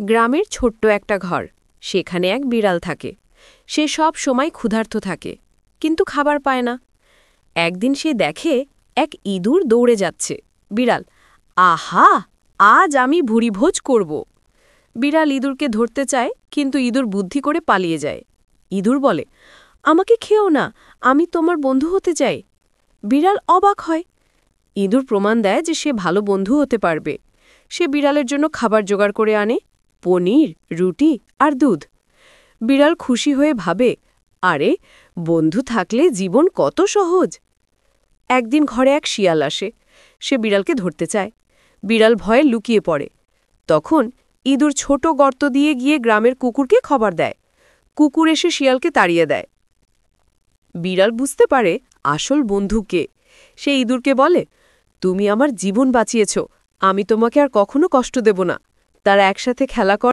গ্রামের ছোট্ট একটা ঘর, সেখানে এক বিড়াল থাকে। সে সব সময় ক্ষুধার্ত থাকে, কিন্তু খাবার পায় না। একদিন সে দেখে এক ইঁদুর দৌড়ে যাচ্ছে। বিড়াল, আহা, আজ আমি ভুরিভোজ করব। বিড়াল ইঁদুরকে ধরতে চায়, কিন্তু ইঁদুর বুদ্ধি করে পালিয়ে যায়। ইঁদুর বলে, আমাকে খেও না, আমি তোমার বন্ধু হতে চাই। বিড়াল অবাক হয়। ইঁদুর প্রমাণ দেয় যে সে ভালো বন্ধু হতে পারবে। সে বিড়ালের জন্য খাবার জোগাড় করে আনে, পনির, রুটি আর দুধ। বিড়াল খুশি হয়ে ভাবে, আরে, বন্ধু থাকলে জীবন কত সহজ। একদিন ঘরে এক শিয়াল আসে। সে বিড়ালকে ধরতে চায়। বিড়াল ভয়ে লুকিয়ে পড়ে। তখন ইঁদুর ছোট গর্ত দিয়ে গিয়ে গ্রামের কুকুরকে খবর দেয়। কুকুর এসে শিয়ালকে তাড়িয়ে দেয়। বিড়াল বুঝতে পারে আসল বন্ধু কে। সে ইঁদুরকে বলে, তুমি আমার জীবন বাঁচিয়েছ, আমি তোমাকে আর কখনো কষ্ট দেব না। তারা একসাথে খেলা করে।